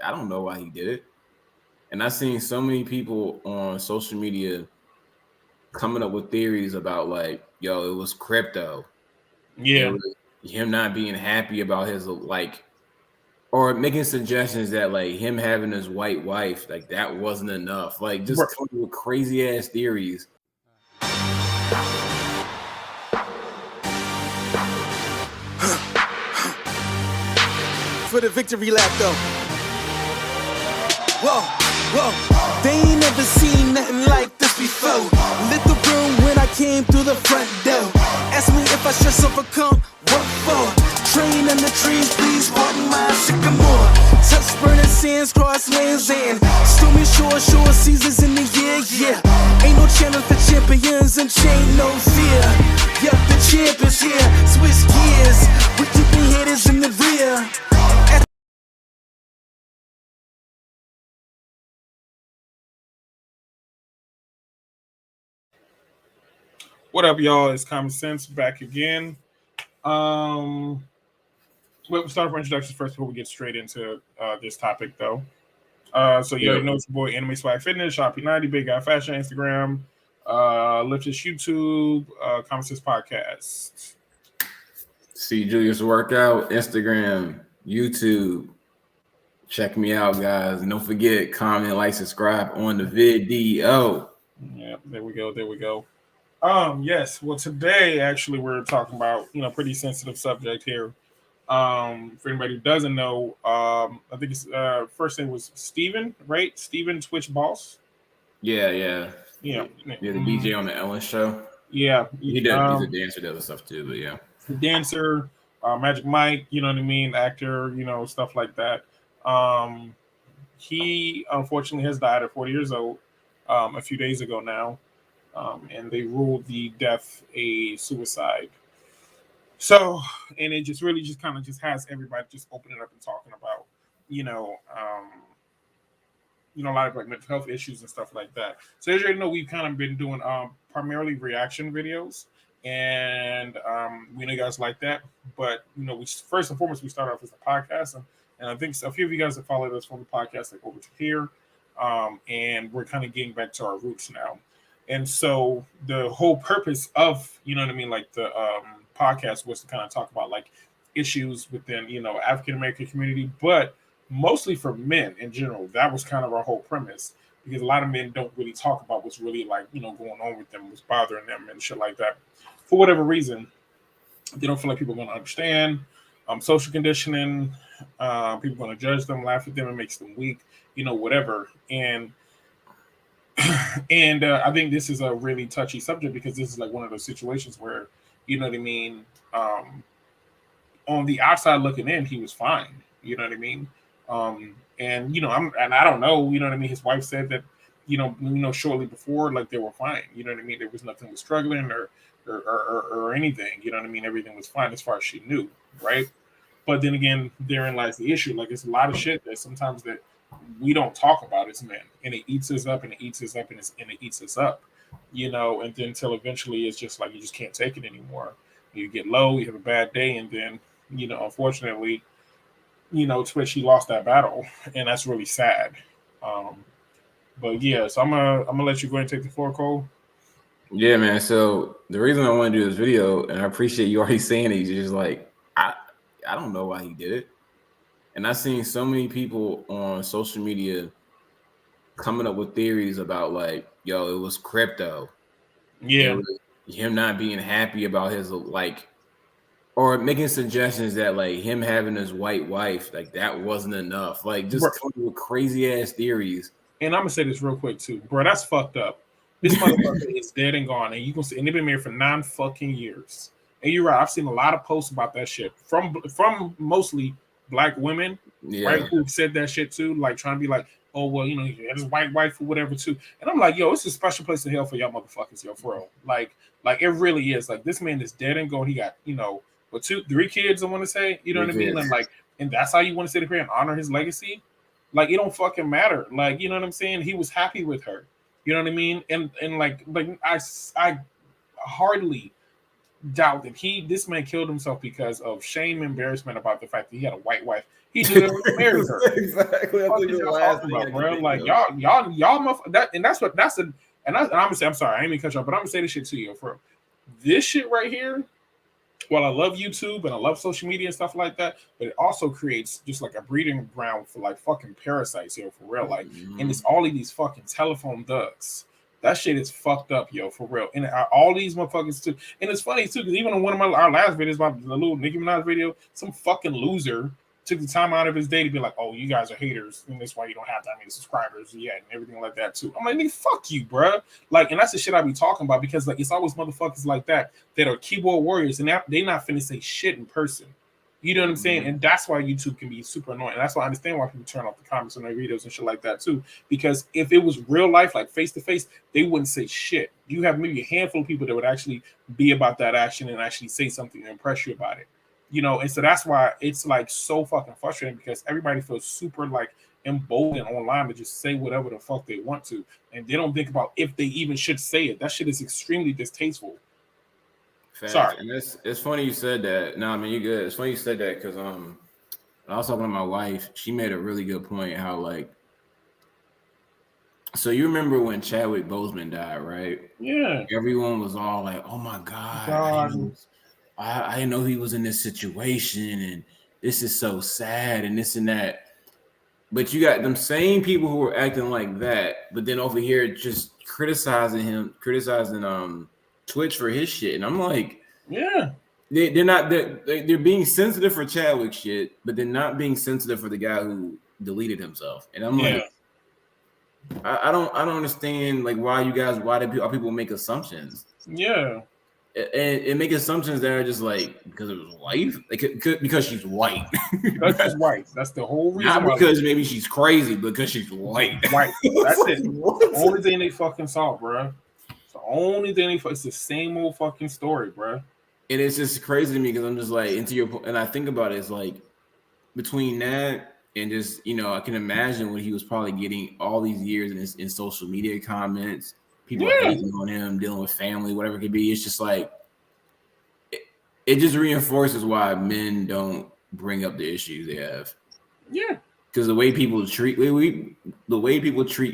I don't know why he did it. And I've seen so many people on social media coming up with theories about like, yo, it was crypto. It Yeah. was him not being happy about his like, or making suggestions that like him having his white wife, like that wasn't enough. Like Bro, just coming with crazy ass theories. For the victory lap though. Whoa, whoa. They ain't never seen nothing like this before. Lit the room when I came through the front door. Ask me if I stress overcome, what for? Train in the trees, please pardon my sycamore. Touch burning sands, cross lands and stormy shore seasons in the year, yeah. Ain't no challenge for champions and chain no fear. Yup, the champ is here, switch gears. We keeping hitters in the rear. what up, y'all? It's Common Sense back again. We'll start with introductions first before we get straight into this topic, though. So you already Yep. know it's your boy Anime Swag Fitness, Shop P90, Big Guy Fashion, Instagram, Liftus YouTube, Common Sense Podcast. See Julius workout, Instagram, YouTube. Check me out, guys. And don't forget, comment, like, subscribe on the video. Yeah, there we go. There we go. Yes. Well, today actually we're talking about pretty sensitive subject here. For anybody who doesn't know, I think it's first name was Steven, right? Steven Twitch Boss. Yeah, yeah. Yeah. Yeah, the DJ on the Ellen show. Yeah. He's a dancer, does stuff too, but yeah. Dancer, Magic Mike, you know what I mean, actor, stuff like that. Um, he unfortunately has died at 40 years old a few days ago now, and they ruled the death a suicide. So, and it just really just kind of just has everybody just opening up and talking about, you know, um, a lot of like mental health issues and stuff like that. So as you know, we've kind of been doing primarily reaction videos, and we know you guys like that. But we first and foremost we start off as a podcast, and I think a few of you guys have followed us from the podcast like over to here, and we're kind of getting back to our roots now. And so the whole purpose of what I mean, like the podcast was to kind of talk about like issues within African American community, but mostly for men in general. That was kind of our whole premise because a lot of men don't really talk about what's really like going on with them, what's bothering them, and shit like that. For whatever reason, they don't feel like people are going to understand. Social conditioning, people are going to judge them, laugh at them, it makes them weak, whatever. And I think this is a really touchy subject because this is like one of those situations where you know what I mean. On the outside looking in, he was fine. You know what I mean? And I don't know. You know what I mean? His wife said that shortly before, like they were fine. You know what I mean? There was nothing was struggling or anything. You know what I mean? Everything was fine as far as she knew, right? But then again, therein lies the issue. Like it's a lot of shit that sometimes that we don't talk about as men, and it eats us up, and it eats us up, and it eats us up. And then until eventually it's just like you just can't take it anymore. You get low, you have a bad day, and then unfortunately, Twitch he lost that battle, and that's really sad. Um, but yeah, so I'm gonna let you go ahead and take the floor, Cole. Yeah, man. So the reason I want to do this video, and I appreciate you already saying it, is just like I don't know why he did it. And I've seen so many people on social media coming up with theories about like, yo, it was crypto. It Yeah, was him not being happy about his like, or making suggestions that like him having his white wife, like that wasn't enough. Like bro, just coming with crazy ass theories. and I'm gonna say this real quick too, bro. That's fucked up. This motherfucker is dead and gone, and you can see, and they've been married for 9 fucking years. And you're right. I've seen a lot of posts about that shit from mostly black women, right? Yeah. Who said that shit too, like trying to be like, oh well, he had his white wife or whatever too. And I'm like, yo, it's a special place in hell for y'all motherfuckers, yo, for real. Like it really is. Like this man is dead and gone. He got what 3 kids? I want to say, you know Three what I mean? And kids. like, and that's how you want to sit here and honor his legacy. Like it don't fucking matter. Like you know what I'm saying? He was happy with her. You know what I mean? And like I hardly doubt that this man killed himself because of shame, embarrassment about the fact that he had a white wife. He did it to marry her. Exactly. What is y'all talking about, bro? Like y'all, that's I'm gonna say, I'm sorry, I ain't even cut you off, but I'm gonna say this shit to you for this shit right here. While I love YouTube and I love social media and stuff like that, but it also creates just like a breeding ground for like fucking parasites here for real. Like, and it's all of these fucking telephone thugs. That shit is fucked up, yo, for real. And all these motherfuckers too. And it's funny too, because even in one of our last videos about the little Nicki Minaj video, some fucking loser took the time out of his day to be like, "Oh, you guys are haters, and that's why you don't have that many subscribers yet," and everything like that too. I'm like, "Nigga, fuck you, bro." Like, and that's the shit I be talking about because like it's always motherfuckers like that are keyboard warriors, and they not finna say shit in person. You know what I'm saying? And that's why YouTube can be super annoying. And that's why I understand why people turn off the comments on their videos and shit like that too. Because if it was real life, like face to face, they wouldn't say shit. You have maybe a handful of people that would actually be about that action and actually say something to impress you about it. You know, and so that's why it's like so fucking frustrating because everybody feels super like emboldened online to just say whatever the fuck they want to, and they don't think about if they even should say it. That shit is extremely distasteful. Facts. Sorry, and it's funny you said that. No, I mean you good. It's funny you said that because I was talking to my wife. She made a really good point. How like, so you remember when Chadwick Boseman died, right? Yeah. Everyone was all like, "Oh my god. I didn't know he was in this situation, and this is so sad, and this and that." But you got them same people who were acting like that, but then over here just criticizing Twitch for his shit, and I'm like, yeah, they're being sensitive for Chadwick shit, but they're not being sensitive for the guy who deleted himself, and I'm like, I don't understand like why do people make assumptions? Yeah. And make assumptions that are just like because it was white, like because she's white. Because she's white. That's the whole reason. Not because maybe she's crazy, because she's white. White. That's it. The only thing they fucking saw, bro. It's the only thing it's the same old fucking story, bro. And it's just crazy to me because I'm just like and I think about it, it's like between that and just I can imagine what he was probably getting all these years in social media comments. People hating on him, dealing with family, whatever it could be. It's just like it just reinforces why men don't bring up the issues they have. Yeah, because the way people treat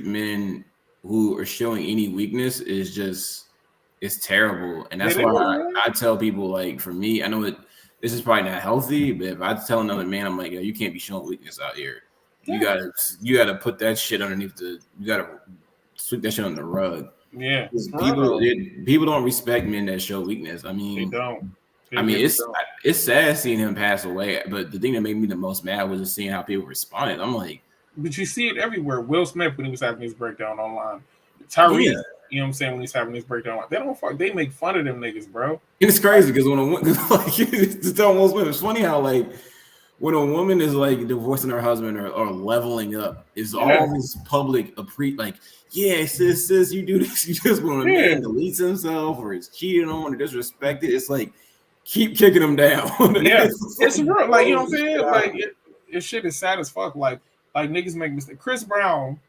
men who are showing any weakness is just it's terrible, and that's why I tell people like for me, I know that this is probably not healthy, but if I tell another man, I'm like, yo, you can't be showing weakness out here. You gotta put that shit underneath you gotta sweep that shit on the rug. Yeah, people don't respect men that show weakness. I mean, they don't. It's sad seeing him pass away, but the thing that made me the most mad was just seeing how people responded. I'm like, but you see it everywhere. Will Smith when he was having his breakdown online, Tyrese, you know what I'm saying, when he's having his breakdown, they make fun of them niggas, bro. And it's crazy because to tell Will Smith, it's funny how like when a woman is like divorcing her husband or leveling up, it's all this public like, yeah, sis, you do this, you just when a man deletes himself or is cheating on or disrespected, it's like keep kicking him down. It's real, like you know what I'm saying? Like it shit is sad as fuck. Like niggas make mistakes. Chris Brown,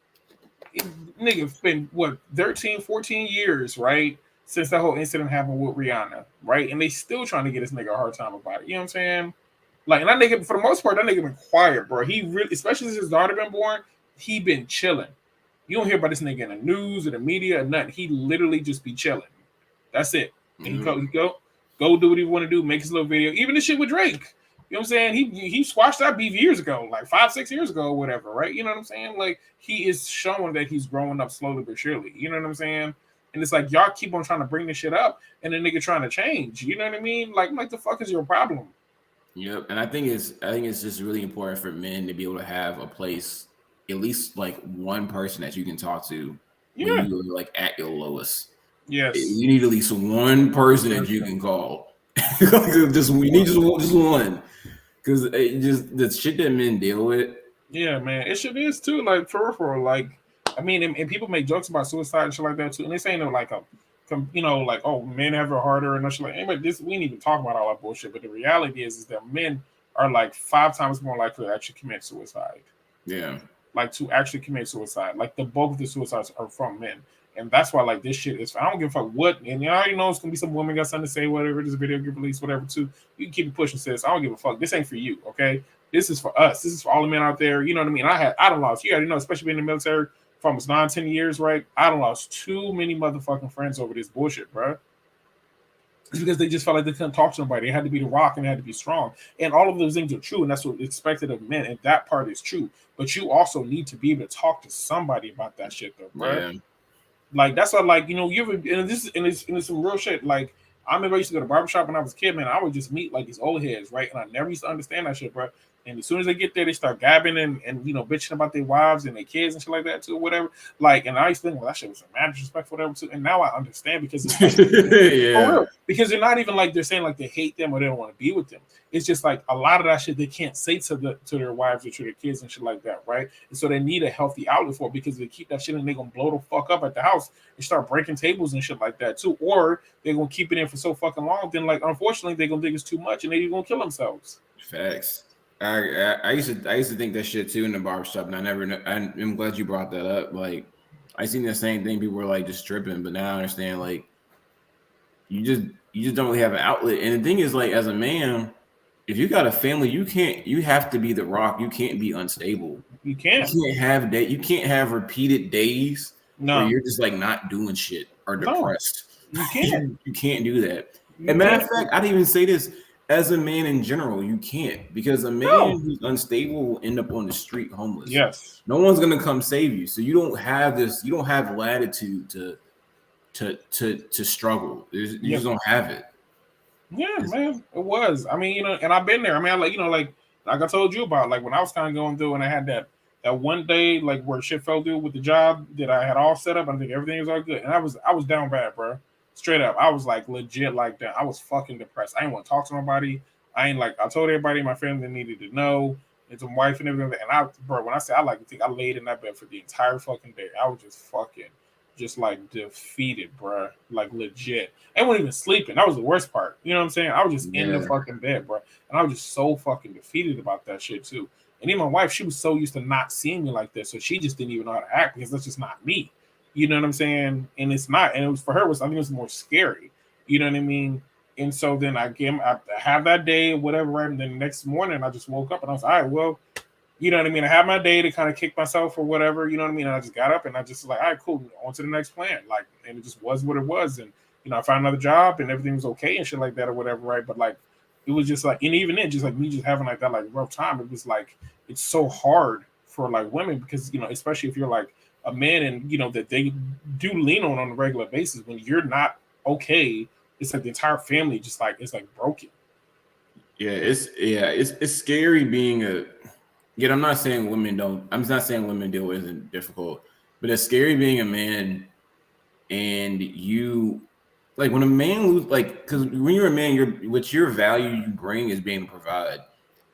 nigga, been what 13, 14 years, right? Since that whole incident happened with Rihanna, right? And they still trying to get this nigga a hard time about it. You know what I'm saying? Like, and that nigga, for the most part, that nigga been quiet, bro. He really, especially since his daughter been born, he been chilling. You don't hear about this nigga in the news or the media or nothing. He literally just be chilling. That's it. And he go do what he want to do, make his little video. Even the shit with Drake. You know what I'm saying? He squashed that beef years ago, like 5-6 years ago or whatever, right? You know what I'm saying? Like, he is showing that he's growing up slowly but surely. You know what I'm saying? And it's like, y'all keep on trying to bring this shit up and the nigga trying to change. You know what I mean? Like the fuck is your problem? Yep. And I think it's just really important for men to be able to have a place, at least like one person that you can talk to when you're like at your lowest. Yes. You need at least one person that you can call. You need just one. Because just the shit that men deal with. Yeah, man. It shit is too. Like for like, I mean, and people make jokes about suicide and shit like that too. And this ain't no like like, oh, men have it harder and shit like. Anyway, we ain't even talk about all that bullshit. But the reality is that men are like 5 times more likely to actually commit suicide. Yeah. like to actually commit suicide. Like the bulk of the suicides are from men. And that's why like this shit is I don't give a fuck what and you already know it's gonna be some woman got something to say, whatever, this video get released, whatever too. You can keep it pushing, sis. I don't give a fuck. This ain't for you, okay? This is for us. This is for all the men out there. You know what I mean? I don't lost. You already know, especially being in the military for almost 9-10 years, right? I don't lost too many motherfucking friends over this bullshit, bro. It's because they just felt like they couldn't talk to nobody. They had to be the rock and they had to be strong. And all of those things are true, and that's what expected of men. And that part is true. But you also need to be able to talk to somebody about that shit, though, bro. Yeah. Like that's what, like, you know, you ever and it's some real shit. Like I remember I used to go to barbershop when I was a kid, man. I would just meet like these old heads, right? And I never used to understand that shit, bro. And as soon as they get there, they start gabbing and you know, bitching about their wives and their kids and shit like that too, whatever. Like, and I used to think, well, that shit was some mad disrespectful, whatever too. And now I understand because it's like, Yeah. for real. Because they're not even like they're saying like they hate them or they don't want to be with them. It's just like a lot of that shit they can't say to their wives or to their kids and shit like that, right? And so they need a healthy outlet for it because if they keep that shit and they're gonna blow the fuck up at the house and start breaking tables and shit like that too. Or they're gonna keep it in for so fucking long, then like unfortunately they're gonna think it's too much and they're gonna kill themselves. Facts. I used to think that shit too in the barbershop, and I'm glad you brought that up. Like I seen the same thing. People were like just stripping, but now I understand like you just don't really have an outlet. And the thing is, like, as a man, if you got a family, you have to be the rock. You can't be unstable. You can't. You can't have repeated days where you're just like not doing shit or depressed. You can't. You can't do that. And matter of fact, I'd even say this. As a man in general, you can't, because a man who's unstable will end up on the street homeless. Yes. No one's gonna come save you. So you don't have this, you don't have latitude to struggle. You just don't have it. Yeah, man. It was. I mean, you know, and I've been there. I mean, like I told you about, like when I was kind of going through and I had that one day like where shit fell through with the job that I had all set up. I think everything was all good. And I was down bad, bro. Straight up, I was like legit like that. I was fucking depressed. I didn't want to talk to nobody. I told everybody in my family needed to know. It's my wife and everything. And when I say I like to think, I laid in that bed for the entire fucking day. I was just like defeated, bro. Like legit. I wasn't even sleeping. That was the worst part. You know what I'm saying? I was just in the fucking bed, bro. And I was just so fucking defeated about that shit too. And even my wife, she was so used to not seeing me like this, so she just didn't even know how to act because that's just not me. You know what I'm saying? And it's not. And it was for her. I think it was more scary. You know what I mean? And so then I have that day or whatever, right? And then the next morning I just woke up and I was all right, well, you know what I mean? I had my day to kind of kick myself or whatever, you know what I mean? And I just got up and I just like, all right, cool, on to the next plan. Like, and it just was what it was. And, you know, I found another job and everything was okay and shit like that or whatever, right? But like, it was just like, and even then, just like me just having like that like rough time, it was like, it's so hard for like women because, you know, especially if you're like a man and, you know, that they do lean on a regular basis when you're not okay. It's like the entire family just like, it's like broken. Yeah, it's scary being I'm not saying women deal with isn't difficult, but it's scary being a man and you like when a man lose like because when you're a man, what your value you bring is being provided.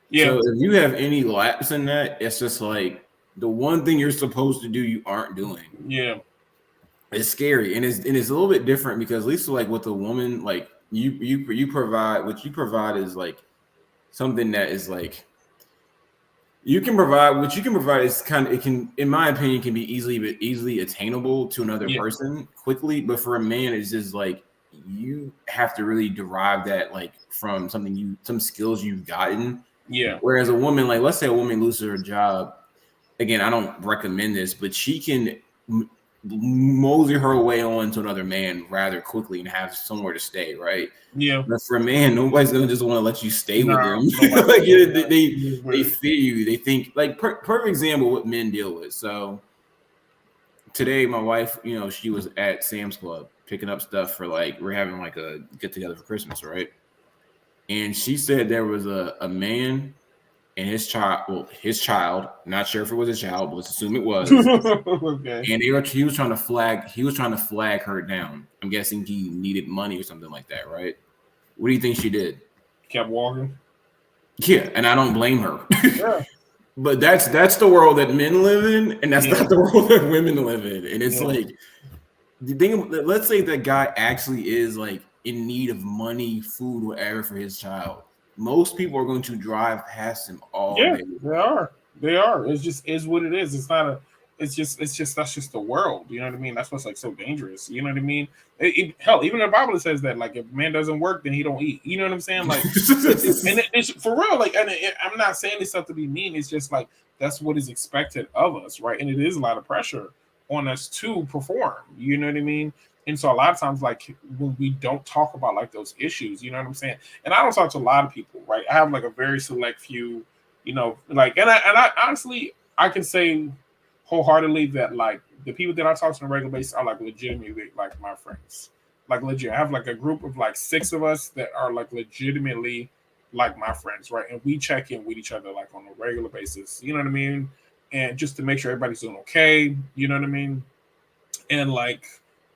Yeah. So if you have any lapse in that, it's just like the one thing you're supposed to do you aren't doing. Yeah. It's scary and it's a little bit different because at least like with a woman, like you provide what you provide is like something that is like you can provide what you can provide is kind of, it can, in my opinion, can be easily attainable to another person quickly. But for a man, it's just like you have to really derive that like from some skills you've gotten. Yeah. Whereas a woman, like let's say a woman loses her job. Again, I don't recommend this, but she can mosey her way on to another man rather quickly and have somewhere to stay, right? Yeah. But for a man, nobody's gonna just want to let you stay with them. Like they fear you. They think like perfect example what men deal with. So today, my wife, you know, she was at Sam's Club picking up stuff for like we're having like a get together for Christmas, right? And she said there was a man and his child, not sure if it was a child, but let's assume it was. Okay. And he was trying to flag her down. I'm guessing he needed money or something like that, right? What do you think she did? Kept walking. Yeah, and I don't blame her. Yeah. But that's the world that men live in, and that's not the world that women live in. And it's like the thing. Let's say that guy actually is like in need of money, food, whatever for his child. Most people are going to drive past him all day. They are. They are. It's just is what it is. It's not a. It's just that's just the world. You know what I mean? That's what's like so dangerous. You know what I mean? Hell, even in the Bible it says that like if man doesn't work, then he don't eat. You know what I'm saying? Like, it's for real. Like, and I'm not saying this stuff to be mean. It's just like that's what is expected of us, right? And it is a lot of pressure on us to perform. You know what I mean? And so a lot of times, like when we don't talk about like those issues, you know what I'm saying? And I don't talk to a lot of people, right? I have like a very select few, you know, like, and I honestly I can say wholeheartedly that like the people that I talk to on a regular basis are like legitimately like my friends. Like legit. I have like a group of like 6 of us that are like legitimately like my friends, right? And we check in with each other like on a regular basis. You know what I mean? And just to make sure everybody's doing okay, you know what I mean? And like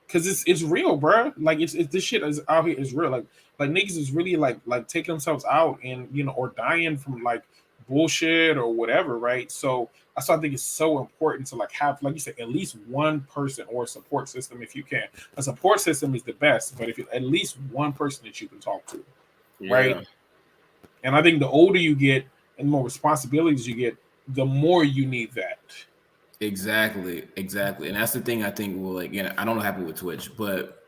because it's real, bro. Like it's this shit is out here is real. Like niggas is really like taking themselves out and you know or dying from like bullshit or whatever, right? So I think it's so important to like have, like you said, at least one person or a support system if you can. A support system is the best, but if you at least one person that you can talk to, right? And I think the older you get and more responsibilities you get, the more you need that. Exactly. And that's the thing I think will like, I don't know what happened with Twitch, but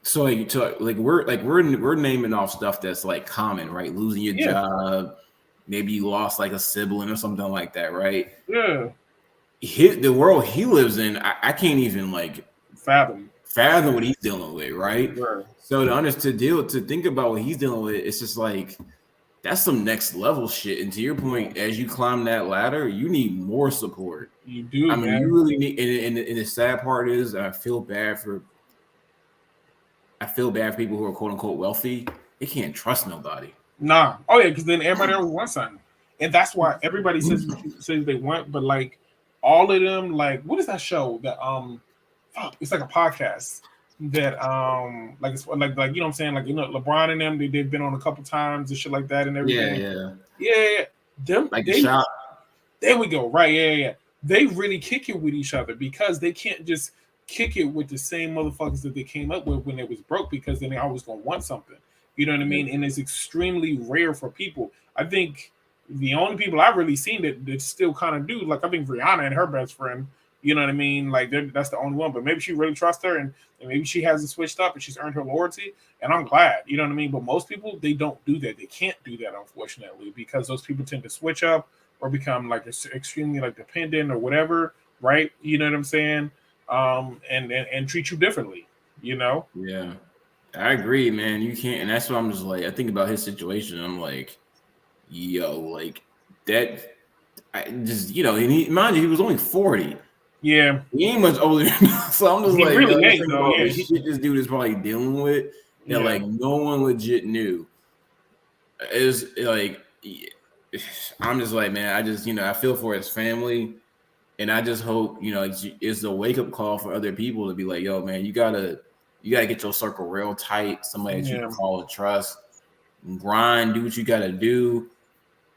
so we're naming off stuff that's like common, right? Losing your job, maybe you lost like a sibling or something like that, right? Yeah. The world he lives in, I can't even like fathom what he's dealing with, right? So to think about what he's dealing with, it's just like that's some next level shit. And to your point, as you climb that ladder, you need more support. You do. I mean, man. You really need. And the sad part is, I feel bad for people who are quote unquote wealthy. They can't trust nobody. Nah. Oh yeah, because then everybody else wants something, and that's why everybody says they want. But like all of them, like what is that show that it's like a podcast that like it's like you know what I'm saying, like you know LeBron and them they've been on a couple times and shit like that and everything. Yeah. Them like they, shop. There we go. Right. Yeah. They really kick it with each other because they can't just kick it with the same motherfuckers that they came up with when it was broke because then they always gonna want something. You know what I mean? And it's extremely rare for people. I think the only people I've really seen that still kind of do, like I think Rihanna and her best friend, you know what I mean? Like that's the only one, but maybe she really trusts her and maybe she hasn't switched up and she's earned her loyalty. And I'm glad, you know what I mean? But most people, they don't do that. They can't do that, unfortunately, because those people tend to switch up or become like extremely like dependent or whatever, right? You know what I'm saying? And treat you differently, you know? Yeah. I agree, man. You can't, and that's what I'm just like. I think about his situation. I'm like, yo, like that. I just, you know, and mind you, he was only 40. Yeah, he ain't much older. So I'm just he like, really ain't, though. Yeah, shit this dude is probably dealing with that, like no one legit knew. Is like, I'm just like, man, I just, you know, I feel for his family, and I just hope, you know, it's a wake up call for other people to be like, yo, man, you gotta get your circle real tight. Somebody that you can call and trust. Grind, do what you gotta do.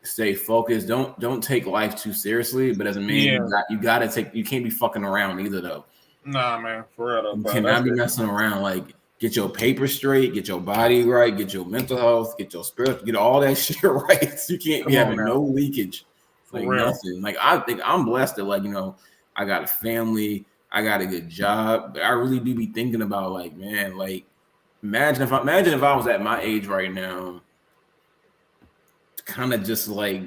Stay focused. Don't take life too seriously. But as a man, you gotta take. You can't be fucking around either, though. Nah, man, for real. You cannot be messing around. Like, get your paper straight, get your body right, get your mental health, get your spirit, get all that shit right. You can't be having no leakage, like nothing. Like I think I'm blessed that, like, you know, I got a family, I got a good job, but I really do be thinking about, like, man, like, imagine if I was at my age right now, kind of just like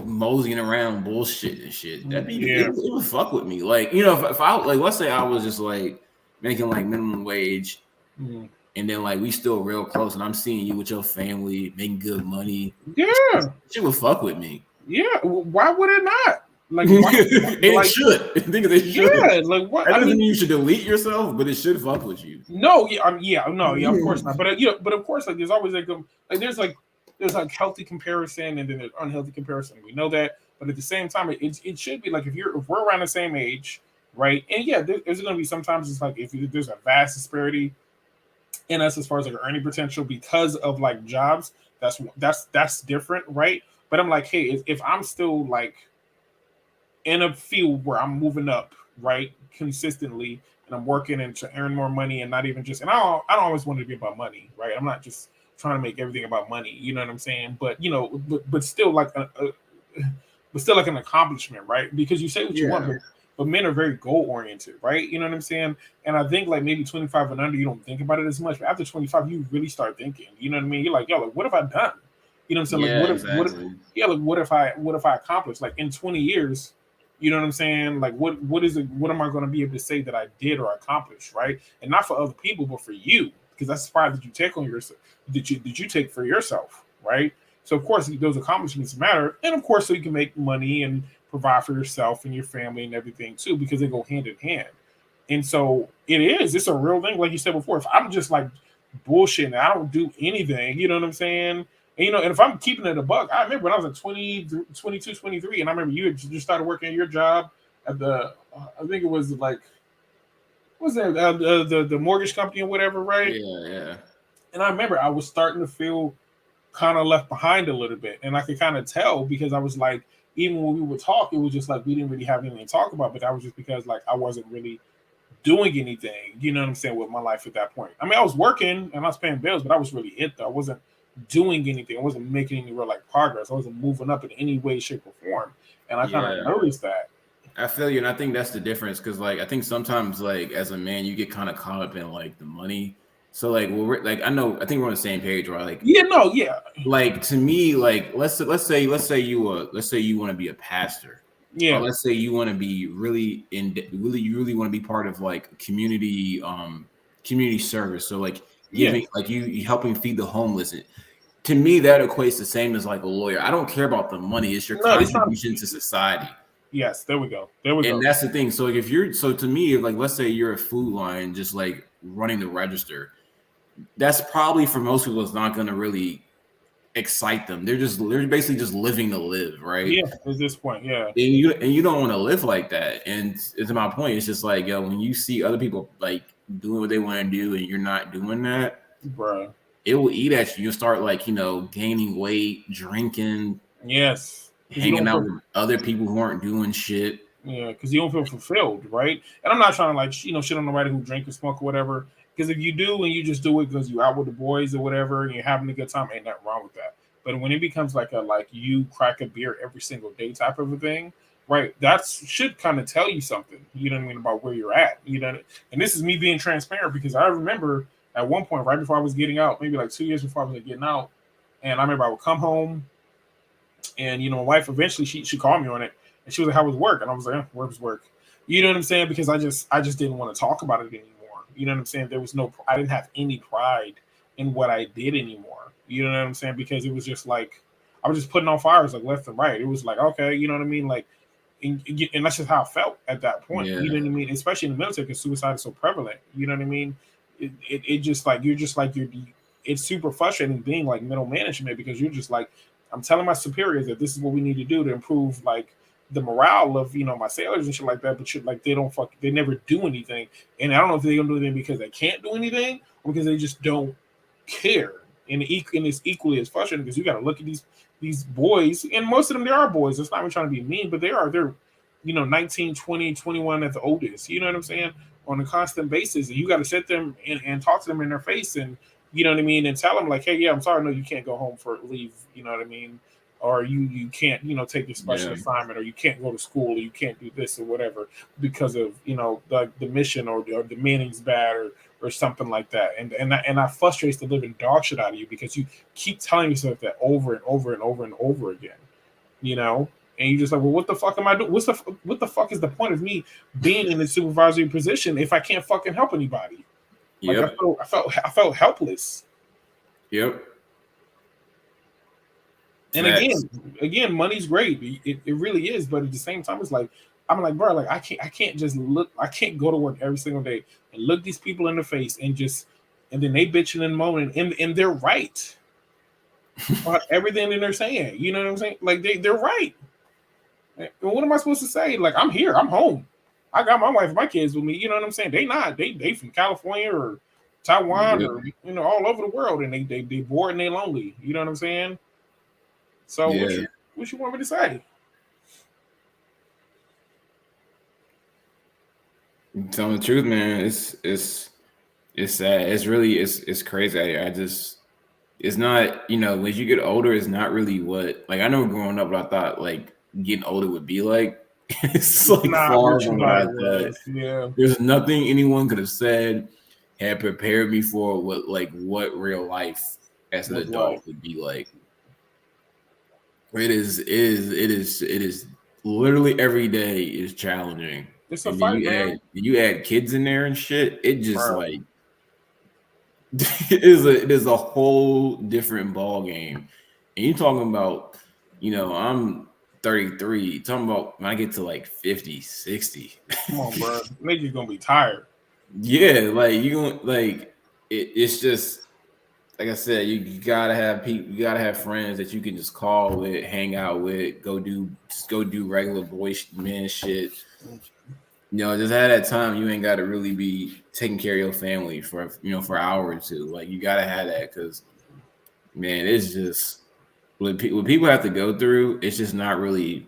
moseying around bullshit and shit. That'd be it would fuck with me. Like, you know, if I like, let's say I was just like making like minimum wage, and then like we still real close, and I'm seeing you with your family making good money. Yeah, shit would fuck with me. Yeah, why would it not? Like, it should. I think it should. Yeah, like what? I mean, you should delete yourself, but it should fuck with you. No, of course not. But but of course, like there's always like there's like healthy comparison and then there's unhealthy comparison. We know that, but at the same time, it should be like if we're around the same age, right? And yeah, there's going to be sometimes it's like if there's a vast disparity in us as far as like earning potential because of like jobs. That's different, right? But I'm like, hey, if I'm still like in a field where I'm moving up, right, consistently, and I'm working and to earn more money, and not even just, and I don't always want it to be about money, right? I'm not just trying to make everything about money, you know what I'm saying? But you know, but still, like but still like an accomplishment, right? Because you say what you want, Yeah. but men are very goal oriented, right? You know what I'm saying? And I think like maybe 25 and under, you don't think about it as much. But after 25, you really start thinking. You know what I mean? You're like, yo, like, what have I done? You know what I'm saying? Like, Yeah, what if, exactly. yeah, like, what if I accomplished? Like in 20 years, you know what I'm saying? Like, what is it? What am I going to be able to say that I did or accomplished, right? And not for other people, but for you, because that's the pride that you take on yourself. Did you take for yourself, right? So of course those accomplishments matter, and of course so you can make money and provide for yourself and your family and everything too, because they go hand in hand. And so it's a real thing, like you said before. If I'm just like bullshitting, I don't do anything, you know what I'm saying? And and if I'm keeping it a buck, I remember when I was like 20, 22, 23, and I remember you had just started working at your job at the, I think it was like, what was that, the mortgage company or whatever, right? Yeah, yeah. And I remember I was starting to feel kind of left behind a little bit. And I could kind of tell because I was like, even when we would talk, it was just like we didn't really have anything to talk about. But that was just because like I wasn't really doing anything, you know what I'm saying, with my life at that point. I mean, I was working and I was paying bills, but I was really it though. I wasn't doing anything. I wasn't making any real like progress. I wasn't moving up in any way, shape, or form. And I kind of Yeah. noticed that. I feel you, and I think that's the difference because, like, I think sometimes, like, as a man, you get kind of caught up in like the money. So, like, well, like, I think we're on the same page, right? Like, Yeah, no, yeah. like to me, like, let's say you want to be a pastor, or Yeah. let's say you want to be you really want to be part of like community service. So, like, Yeah. giving, like, you helping feed the homeless. To me, that equates the same as like a lawyer. I don't care about the money; it's your No, it's not. contribution to society. Yes, there we go. There we And go. that's the thing. So if you're to me, like let's say you're a Food Line, just like running the register, that's probably for most people it's not gonna really excite them. They're basically just living to live, right? Yeah, at this point, yeah. And you don't want to live like that. And to my point, it's just like, yo, when you see other people like doing what they want to do and you're not doing that, Bruh. it will eat at you. You'll start like, gaining weight, drinking, Yes. hanging out with other people who aren't doing shit. Yeah, because you don't feel fulfilled, right? And I'm not trying to like shit on nobody who drink or smoke or whatever. Because if you do and you just do it because you out with the boys or whatever and you're having a good time, ain't nothing wrong with that. But when it becomes like you crack a beer every single day type of a thing, right? That should kind of tell you something. You know what I mean about where you're at. And this is me being transparent because I remember at one point right before I was getting out, maybe like 2 years before I was getting out, and I remember I would come home, and my wife eventually she called me on it. And she was like, "How was work?" And I was like, "Where was work?" You know what I'm saying? Because I just didn't want to talk about it anymore. You know what I'm saying? I didn't have any pride in what I did anymore. You know what I'm saying? Because it was just like I was just putting on fires like left and right. It was like, okay, you know what I mean? Like, and that's just how I felt at that point. Yeah. You know what I mean? Especially in the military, because suicide is so prevalent. You know what I mean? It just like it's super frustrating being like middle management because you're just like, I'm telling my superiors that this is what we need to do to improve like the morale of my sailors and shit like that, but shit like they never do anything. And I don't know if they don't do anything because they can't do anything or because they just don't care. And it's equally as frustrating because you got to look at these boys, and most of them, they are boys. It's not even trying to be mean, but they're 19, 20, 21 at the oldest. You know what I'm saying? On a constant basis, and you got to sit them and talk to them in their face, and you know what I mean, and tell them like, hey, yeah, I'm sorry, no, you can't go home for leave. You know what I mean? Or you can't take your special assignment, or you can't go to school, or you can't do this or whatever because of the mission or the meaning's bad or something like that. And that frustrates the living dog shit out of you because you keep telling yourself that over and over and over and over again. And you're just like, well, what the fuck am I doing? What the fuck is the point of me being in a supervisory position if I can't fucking help anybody? Like, Yep. I felt helpless. Yep. And again, money's great. It really is, but at the same time, it's like I'm like, bro, like I can't just look. I can't go to work every single day and look these people in the face and then they bitching and moaning and they're right about everything that they're saying. You know what I'm saying? Like they're right. And what am I supposed to say? Like I'm here. I'm home. I got my wife and my kids with me. You know what I'm saying? They not. They from California or Taiwan or all over the world, and they bored and they lonely. You know what I'm saying? So what you want me to say? Telling the truth, man, it's sad. It's crazy. It's not, when you get older, it's not really what, like, I know growing up, I thought like getting older would be like. It's like Not far what you from what thought I it thought. was. Yeah. There's nothing anyone could have said had prepared me for what real life as an Was adult like. would be like. It is literally every day is challenging. It's a And then fight, man. you add kids in there and shit, it just Bro. like it is a whole different ball game. And you talking about, I'm 33, talking about when I get to like 50, 60. Come on, bro. Niggas gonna be tired. Yeah, like you going like it's just like I said, you gotta have people, you gotta have friends that you can just call with, hang out with, go do regular boy man shit. Just have that time. You ain't gotta really be taking care of your family for for an hour or two. Like you gotta have that because man, it's just what people have to go through. It's just not really.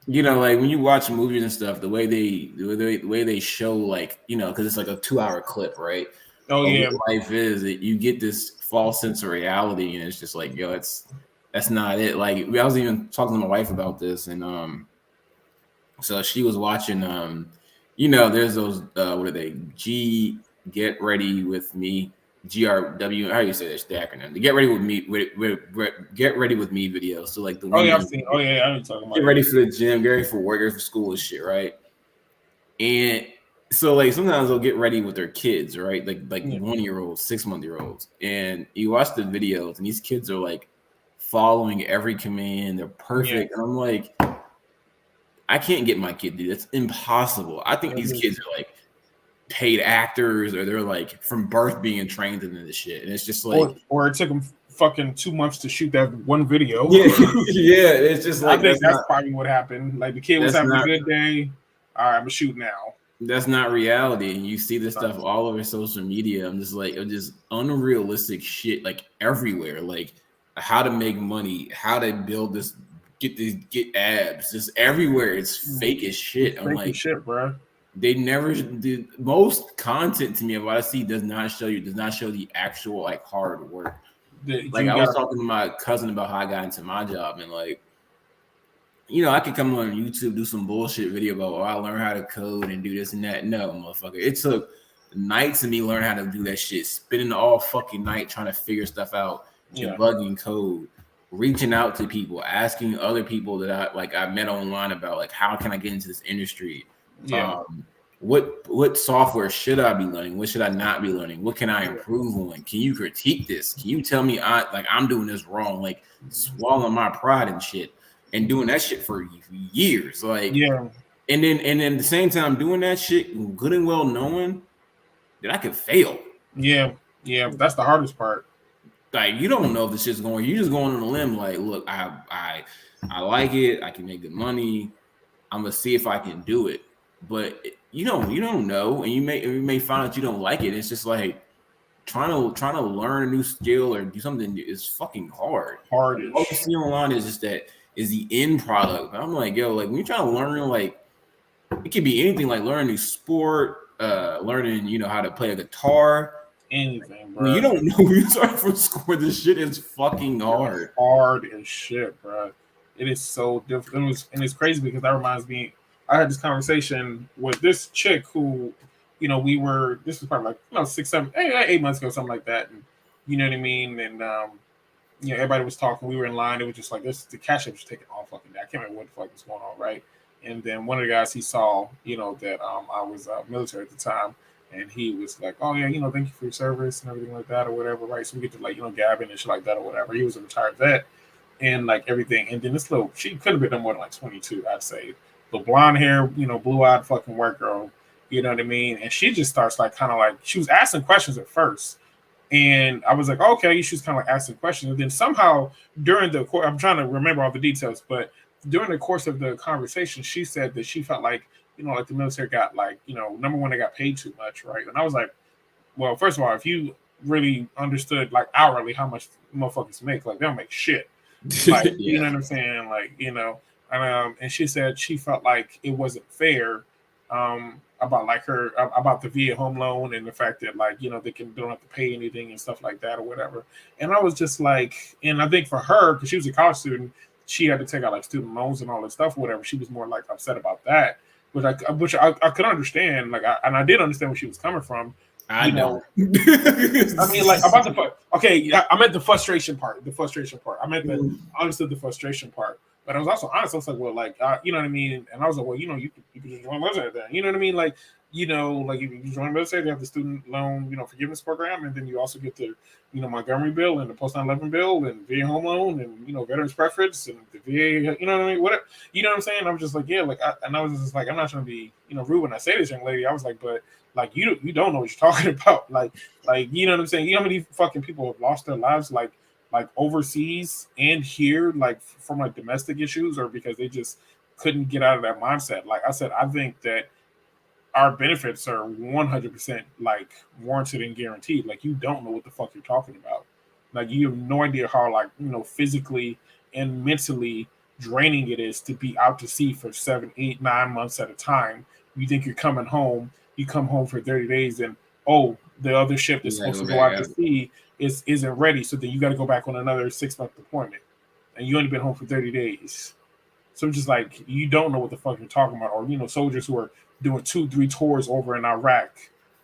Like when you watch movies and stuff, the way they show, like, because it's like a 2-hour clip, right? Oh yeah. What life is that you get this false sense of reality, and it's just like, yo, that's not it. Like I was even talking to my wife about this, and so she was watching, there's those what are they? Get Ready With Me, GRW. How do you say this? The acronym. The Get Ready With Me, Get Ready With Me videos. So like the Oh yeah, I've seen. Oh yeah, I'm talking about. Get ready for the gym, get ready for work, get ready for school and shit, right? And so like sometimes they'll get ready with their kids, right? Like 1-year-olds, 6-month-year-olds, and you watch the videos, and these kids are like following every command. They're perfect, and I'm like, I can't get my kid to do that. It's impossible. I think these kids are like paid actors, or they're like from birth being trained into this shit, and it's just like, or it took them fucking 2 months to shoot that one video. Yeah, yeah. It's just like I think that's probably what happened. Like the kid was having a good day. All right, I'm gonna shoot now. That's not reality, and you see this stuff all over social media. I'm just like, just unrealistic shit, like everywhere. Like how to make money, how to build this, get abs, just everywhere. It's fake as shit. I'm like, shit, bro. They never did. Most content to me of what I see does not show the actual like hard work. Like I was talking to my cousin about how I got into my job, and like, I could come on YouTube, do some bullshit video about, I learned how to code and do this and that. No, motherfucker. It took nights of me learning how to do that shit, spending all fucking night trying to figure stuff out, debugging code, reaching out to people, asking other people that I met online about, like, how can I get into this industry? What software should I be learning? What should I not be learning? What can I improve on? Can you critique this? Can you tell me I'm doing this wrong? Like swallowing my pride and shit, and doing that shit for years. Like, and then at the same time doing that shit, good and well knowing that I could fail. Yeah, that's the hardest part. Like you don't know if this shit's going. You just going on a limb. Like, look, I like it. I can make good money. I'm gonna see if I can do it. But you don't know, and you may find out you don't like it. It's just like trying to learn a new skill or do something is fucking hard. All you see online is just is the end product. But I'm like, yo, like when you're trying to learn, like it could be anything, like learning a new sport, learning, how to play a guitar. Anything, bro. When you don't know when you start from school, this shit is fucking hard. Hard as shit, bro. It is so different. And it's crazy because that reminds me, I had this conversation with this chick who, this was probably like 8 months ago, something like that. And you know what I mean? And everybody was talking, we were in line, it was just like this, the cash app was taking all fucking day. I can't remember what the fuck was going on, right? And then one of the guys, he saw, that I was military at the time, and he was like, oh yeah, thank you for your service and everything like that or whatever, right? So we get to gabbing and shit like that or whatever. He was a retired vet and like everything. And then this she could have been no more than like 22, I'd say. The blonde hair, blue-eyed fucking white girl, you know what I mean? And she just starts she was asking questions at first. And I was like, okay, she was kind of like asking questions. And then somehow during the course, I'm trying to remember all the details, but during the course of the conversation, she said that she felt like, like the military got number one, they got paid too much, right? And I was like, well, first of all, if you really understood like hourly how much motherfuckers make, like they don't make shit. Like, you know what I'm saying? Like, and she said she felt like it wasn't fair about like about the VA home loan and the fact that like they don't have to pay anything and stuff like that or whatever. And I was just like, and I think for her, because she was a college student, she had to take out like student loans and all that stuff, whatever. She was more like upset about that, which I could understand. Like, I did understand where she was coming from. I know. I mean, like about I meant the frustration part. I meant understood the frustration part. But I was also honest. I was like, well, like, you know what I mean? And I was like, well, you know, you could just join the military then. You know what I mean? Like, you know, like if you join the military, they have the student loan, you know, forgiveness program, and then you also get the, you know, Montgomery bill and the post 9/11 bill and VA home loan and, you know, veterans preference and the VA, you know what I mean? Whatever, you know what I'm saying? I was just like, yeah, like, I was just like, I'm not trying to be, you know, rude when I say this, young lady. I was like, but like, you don't know what you're talking about. Like, you know what I'm saying? You know how many fucking people have lost their lives, like overseas and here, like from like domestic issues or because they just couldn't get out of that mindset. Like I said, I think that our benefits are 100% like warranted and guaranteed. Like you don't know what the fuck you're talking about. Like you have no idea how like, you know, physically and mentally draining it is to be out to sea for 7, 8, 9 months at a time. You think you're coming home, you come home for 30 days and the other ship that's supposed to go out to sea isn't ready. So then you got to go back on another 6-month deployment and you only been home for 30 days. So just like, you don't know what the fuck you're talking about. Or, you know, soldiers who are doing 2-3 tours over in Iraq,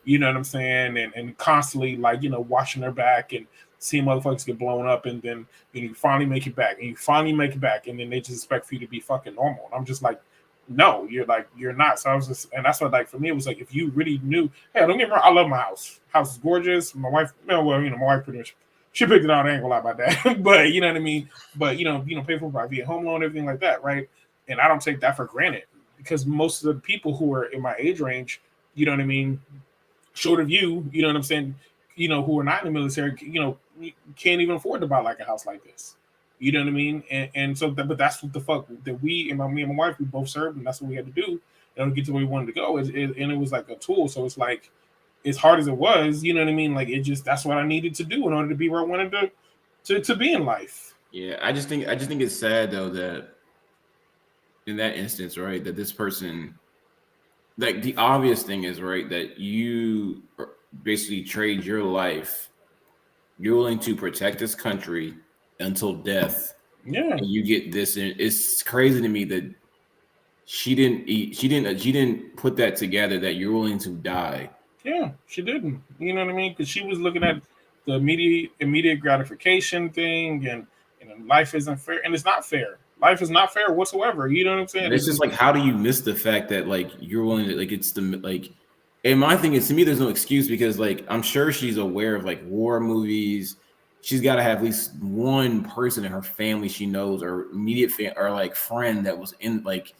you know what I'm saying? And constantly like, you know, watching their back and seeing motherfuckers get blown up. And then you finally make it back and then they just expect for you to be fucking normal. And I'm just like, no, you're not. So I was just, and that's what, like, for me, it was like, if you really knew, hey, don't get me wrong, I love my house. House is gorgeous. My wife, my wife pretty much, she picked it out. I ain't gonna lie about that. But you know what I mean? But, you know, pay for my VA home loan, everything like that, right? And I don't take that for granted because most of the people who are in my age range, you know what I mean, short of you know what I'm saying, you know, who are not in the military, you know, can't even afford to buy like a house like this. You know what I mean? And so, but that's what the fuck that me and my wife, we both served, and that's what we had to do in order to get to where we wanted to go. And it was like a tool. So it's like, as hard as it was, you know what I mean? Like that's what I needed to do in order to be where I wanted to be in life. Yeah, I just think it's sad though that in that instance, right, that this person, like the obvious thing is, right, that you basically trade your life, you're willing to protect this country until death. Yeah, and you get this, and it's crazy to me that she didn't put that together, that you're willing to die. Yeah, she didn't. You know what I mean? Because she was looking at the immediate gratification thing, and life isn't fair, and it's not fair. Life is not fair whatsoever. You know what I'm saying? And it's just like, how do you miss the fact that like you're willing to, like, it's the like. And my thing is, to me, there's no excuse because like I'm sure she's aware of like war movies. She's got to have at least one person in her family she knows or immediate or like friend that was in like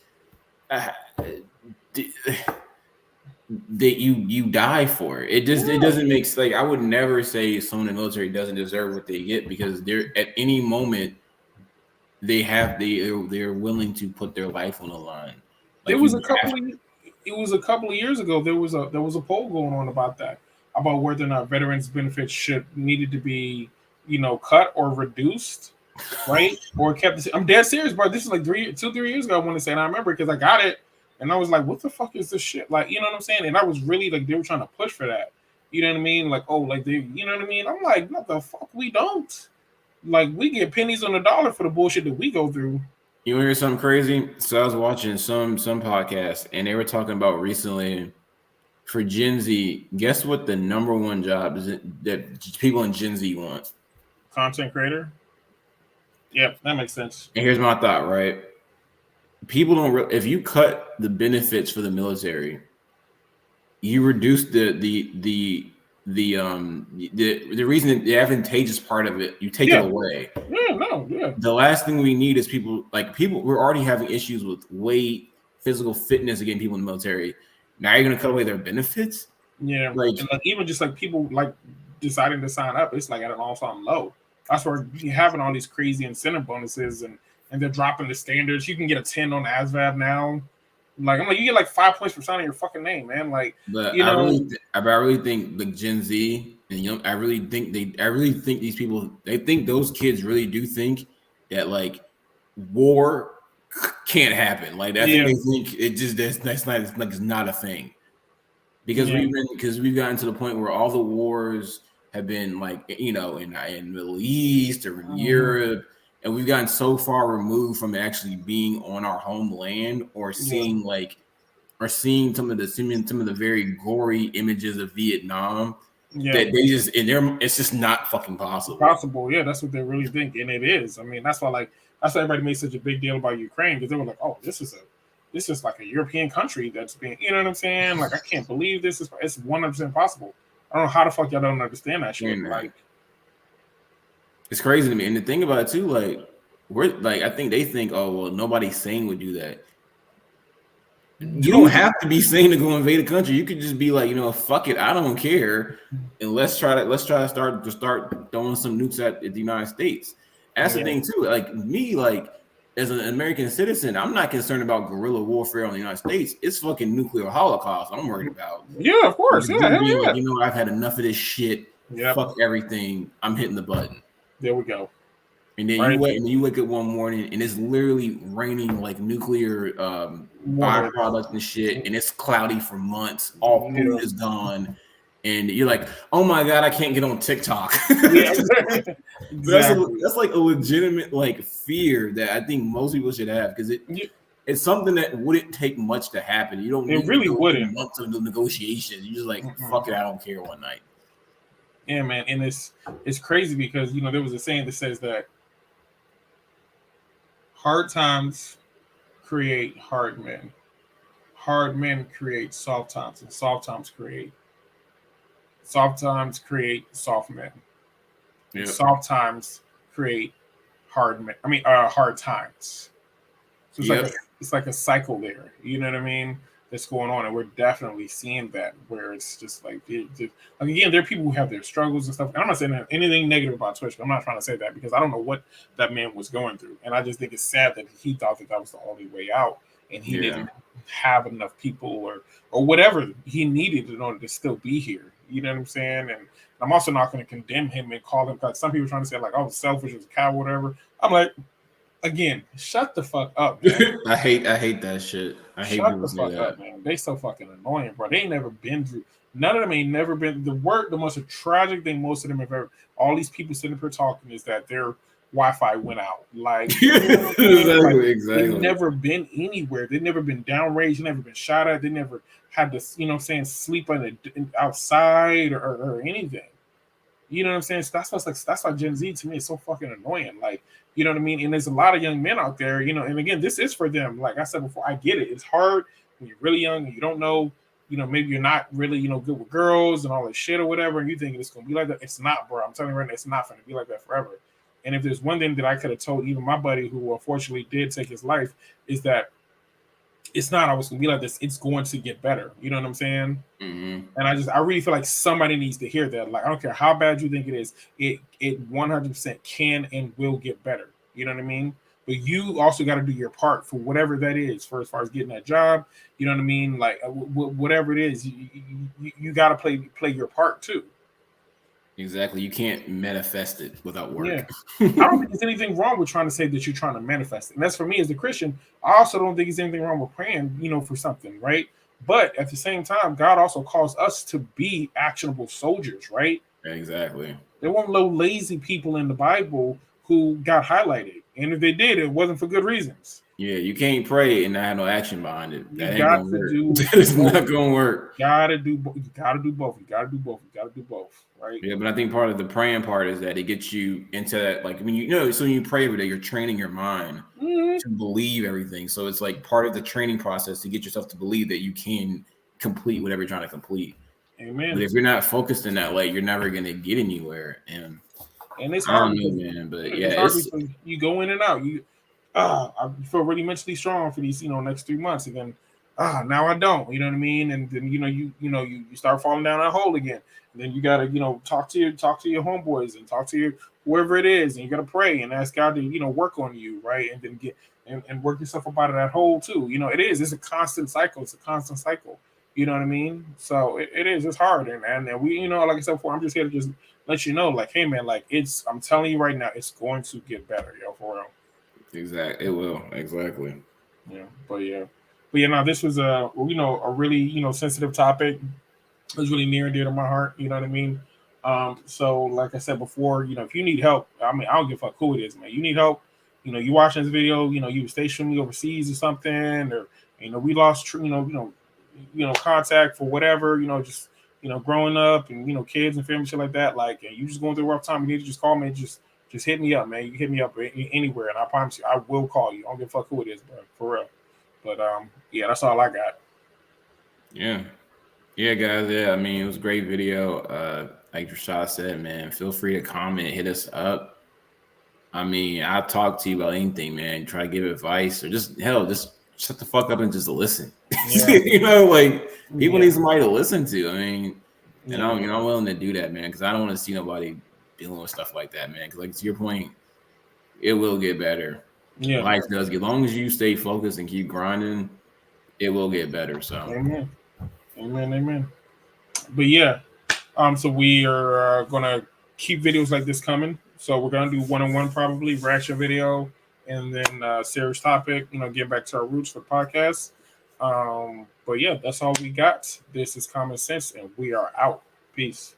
that you die for. It doesn't make, like, I would never say someone in the military doesn't deserve what they get because they're at any moment they're willing to put their life on the line. Like, it was a couple of years ago. There was a poll going on about that, about whether or not veterans benefits needed to be, you know, cut or reduced, right? Or kept. I'm dead serious, bro. This is like 3 years ago. I want to say, and I remember because I got it, and I was like, "What the fuck is this shit?" Like, you know what I'm saying? And I was really like, they were trying to push for that. You know what I mean? Like, oh, like they, you know what I mean? I'm like, what the fuck? We don't. Like, we get pennies on the dollar for the bullshit that we go through. You want to hear something crazy? So I was watching some podcast, and they were talking about recently for Gen Z. Guess what the number one job is that people in Gen Z want? Content creator. Yep, that makes sense. And here's my thought, right? People don't. If you cut the benefits for the military, you reduce the reason, the advantageous part of it, you take it away. Yeah. The last thing we need is people. We're already having issues with weight, physical fitness, again, people in the military. Now you're gonna cut away their benefits? Yeah, like even just like people like deciding to sign up, it's like at an all-time low. That's where you're having all these crazy incentive bonuses and they're dropping the standards. You can get a 10 on ASVAB now. Like, I'm like, you get like 5 points for signing your fucking name, man. Like, but you know, I really think the Gen Z and young, I really think these people, they think those kids really do think that like war can't happen. Like, I think they think it just that's not a thing because we've gotten to the point where all the wars have been like, you know, in Middle East or in Europe. and we've gotten so far removed from actually being on our homeland or seeing some of the very gory images of Vietnam that they just it's just not fucking possible. Yeah, that's what they really think, and it is. I mean, that's why everybody made such a big deal about Ukraine, because they were like, oh, this is like a European country that's being, you know what I'm saying? Like, I can't believe it's 100% possible. I don't know how the fuck y'all don't understand that shit. Like, it's crazy to me. And the thing about it too, I think they think, oh well, nobody sane would do that. You don't have to be sane to go invade a country. You could just be like, fuck it, I don't care, and let's try to start throwing some nukes at the United States. That's the thing too. Like me, as an American citizen, I'm not concerned about guerrilla warfare on the United States. It's fucking nuclear holocaust I'm worried about. Yeah, of course. I've had enough of this shit. Yeah. Fuck everything. I'm hitting the button. There we go. And then you wake up one morning and it's literally raining like nuclear byproducts and shit, and it's cloudy for months. All food is gone, and you're like, "Oh my god, I can't get on TikTok." Exactly. That's like a legitimate fear that I think most people should have, because it's something that wouldn't take much to happen. You don't. It really wouldn't. Months of the negotiations. You're just like, "Fuck it, I don't care." One night. Yeah, man, and it's crazy because there was a saying that says that hard times create hard men. Hard men create soft times, and soft times create soft men. Yep. Soft times create hard men. Hard times. So it's like a cycle there. You know what I mean? That's going on, and we're definitely seeing that, where it's just like again, there are people who have their struggles and stuff. And I'm not saying anything negative about Twitch. I'm not trying to say that, because I don't know what that man was going through, and I just think it's sad that he thought that was the only way out, and he didn't have enough people or whatever he needed in order to still be here. You know what I'm saying? And I'm also not going to condemn him and call him, because some people are trying to say like, oh, selfish as a cow, whatever. I'm like, again, shut the fuck up, man. I hate that shit. I hate people say that. Up, man. They so fucking annoying, bro. They ain't never been through. None of them ain't never been. The most tragic thing most of them have ever. All these people sitting up here talking is that their Wi-Fi went out. Like, exactly. They've never been anywhere. They've never been downrange. They've never been shot at. They never had to, sleep outside or anything. You know what I'm saying? So that's why Gen Z to me is so fucking annoying. Like, you know what I mean? And there's a lot of young men out there, and again, this is for them. Like I said before, I get it. It's hard when you're really young and you don't know, maybe you're not really, good with girls and all that shit or whatever, and you think it's going to be like that. It's not, bro. I'm telling you right now, it's not going to be like that forever. And if there's one thing that I could have told even my buddy who unfortunately did take his life, is that it's not always going to be like this. It's going to get better. You know what I'm saying? Mm-hmm. And I really feel like somebody needs to hear that. Like, I don't care how bad you think it is. It 100% can and will get better. You know what I mean? But you also got to do your part for whatever that is, for as far as getting that job. You know what I mean? Like whatever it is, you got to play your part too. Exactly. You can't manifest it without work. Yeah. I don't think there's anything wrong with trying to say that you're trying to manifest it. And that's for me as a Christian. I also don't think there's anything wrong with praying, for something, right? But at the same time, God also calls us to be actionable soldiers, right? Exactly. There weren't no lazy people in the Bible who got highlighted. And if they did, it wasn't for good reasons. Yeah, you can't pray and not have no action behind it. That ain't gonna work. It's not gonna work. You gotta do both. You gotta do both. Right. Yeah, but I think part of the praying part is that it gets you into that, like, so when you pray every day, you're training your mind to believe everything. So it's like part of the training process to get yourself to believe that you can complete whatever you're trying to complete. Amen. But if you're not focused in that way, you're never gonna get anywhere. And it's hard, man. But yeah, you go in and out. I feel really mentally strong for these, next 3 months, and then now I don't. You know what I mean? And then you start falling down that hole again. And then you gotta talk to your homeboys and talk to your whoever it is, and you gotta pray and ask God to work on you, right? And then get and work yourself up out of that hole too. It's a constant cycle. It's a constant cycle. You know what I mean? So it is. It's hard, and we like I said before, I'm just here to just let you know, like, hey man, like I'm telling you right now, it's going to get better, for real. Exactly, it will. Exactly. Yeah, but now this was a really sensitive topic. It was really near and dear to my heart. You know what I mean? So like I said before, if you need help, I don't give a fuck who it is, man. You need help, you know, you watching this video, you know, you were stationed overseas or something, or you know, we lost, contact for whatever, you know, just growing up and kids and family shit like that. Like, and you just going through a rough time, you need to just call me and just hit me up, man. You hit me up anywhere, and I promise you, I will call you. I don't give a fuck who it is, bro, for real. But yeah, that's all I got. Yeah, guys. Yeah, I mean, it was a great video. Like Rashad said, man, feel free to comment, hit us up. I mean, I'll talk to you about anything, man. Try to give advice or just shut the fuck up and just listen. Yeah. Like people need somebody to listen to. I mean, and Yeah. I'm willing to do that, man, because I don't want to see nobody dealing with stuff like that, man. Because like to your point, it will get better. Yeah. Life does. As long as you stay focused and keep grinding, it will get better. So Amen. But yeah, so we are gonna keep videos like this coming. So we're gonna do one-on-one, probably reaction video, and then serious topic. Getting back to our roots for the podcast. But yeah, that's all we got. This is Common Sense, and we are out. Peace.